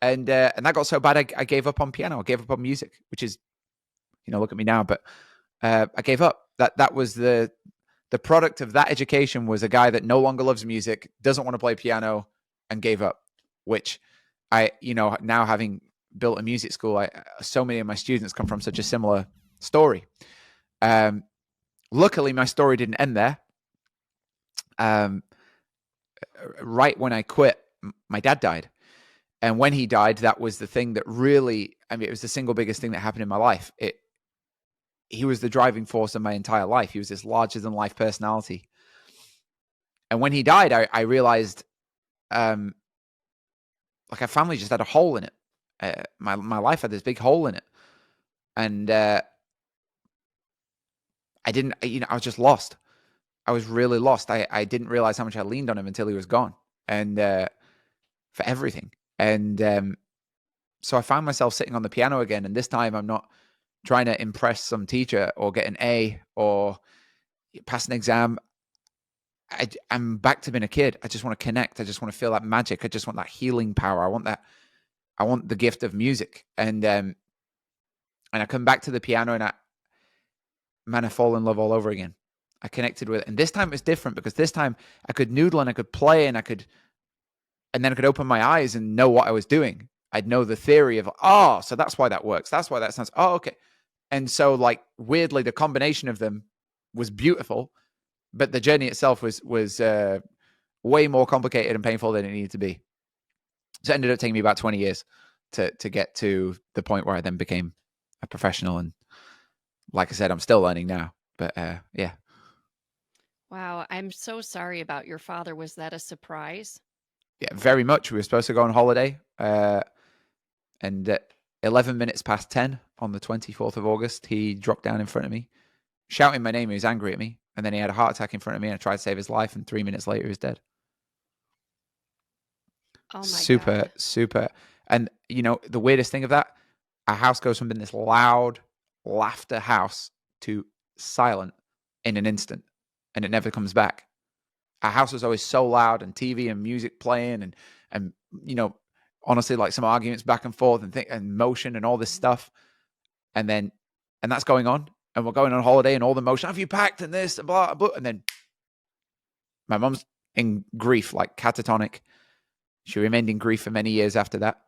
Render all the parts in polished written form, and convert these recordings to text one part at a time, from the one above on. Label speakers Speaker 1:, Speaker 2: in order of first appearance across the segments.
Speaker 1: And that got so bad, I gave up on piano. I gave up on music, which is, look at me now. But I gave up. That was the product of that education was a guy that no longer loves music, doesn't want to play piano, and gave up. Which now having built a music school, so many of my students come from such a similar story. Luckily, my story didn't end there. Right when I quit, my dad died. And when he died, that was the thing that really, it was the single biggest thing that happened in my life. He was the driving force of my entire life. He was this larger than life personality. And when he died, I realized, our family just had a hole in it. My life had this big hole in it. And I was just lost. I was really lost. I didn't realize how much I leaned on him until he was gone, and for everything. And so I found myself sitting on the piano again. And this time I'm not trying to impress some teacher or get an A or pass an exam. I'm back to being a kid. I just want to connect. I just want to feel that magic. I just want that healing power. I want the gift of music. And I come back to the piano, and I fall in love all over again. I connected with it. And this time it was different, because this time I could noodle and I could play, and then I could open my eyes and know what I was doing. I'd know the theory of, so that's why that works. That's why that sounds, okay. And so, weirdly, the combination of them was beautiful, but the journey itself was way more complicated and painful than it needed to be. So it ended up taking me about 20 years to get to the point where I then became a professional. And like I said, I'm still learning now, but yeah.
Speaker 2: Wow. I'm so sorry about your father. Was that a surprise?
Speaker 1: Yeah, very much. We were supposed to go on holiday, and at 11 minutes past 10 on the 24th of August, he dropped down in front of me, shouting my name. He was angry at me, and then he had a heart attack in front of me, and I tried to save his life, and 3 minutes later, he was dead.
Speaker 2: Oh my
Speaker 1: Super,
Speaker 2: God.
Speaker 1: super. And, the weirdest thing of that, our house goes from being this loud laughter house to silent in an instant, and it never comes back. Our house was always so loud, and TV and music playing, and honestly, some arguments back and forth, and motion and all this stuff. And that's going on, and we're going on holiday, and all the motion. Have you packed? And this, and blah, blah. And then my mom's in grief, catatonic. She remained in grief for many years after that,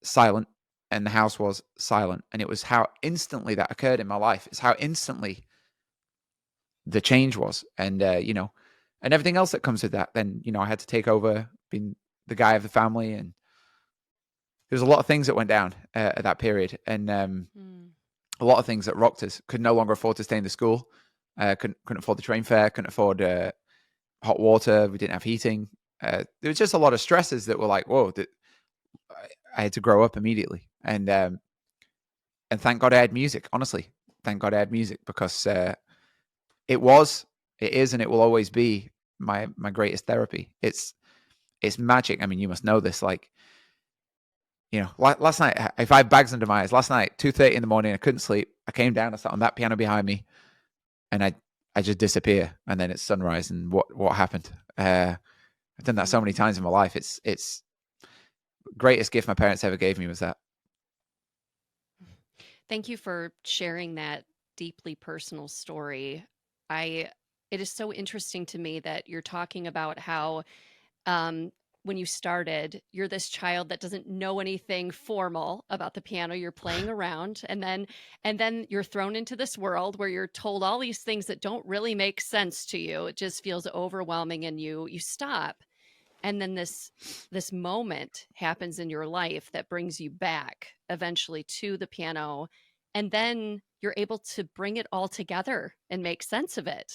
Speaker 1: silent, and the house was silent. And it was how instantly that occurred in my life. It's how instantly the change was. And, and everything else that comes with that. Then, I had to take over being the guy of the family. And there's a lot of things that went down at that period. And a lot of things that rocked us. Could no longer afford to stay in the school. Couldn't afford the train fare. Couldn't afford hot water. We didn't have heating. There was just a lot of stresses that were like, whoa, I had to grow up immediately. And thank God I had music, honestly. Thank God I had music, because it is, and it will always be my greatest therapy. It's magic. You must know this. Last night, if I had bags under my eyes, last night, 2:30 in the morning, I couldn't sleep. I came down, I sat on that piano behind me, and I just disappear. And then it's sunrise, and what happened? I've done that so many times in my life. It's greatest gift my parents ever gave me was that.
Speaker 2: Thank you for sharing that deeply personal story. It is so interesting to me that you're talking about how when you started, you're this child that doesn't know anything formal about the piano. You're playing around, and then you're thrown into this world where you're told all these things that don't really make sense to you. It just feels overwhelming, and you stop. And then this moment happens in your life that brings you back eventually to the piano, and then you're able to bring it all together and make sense of it.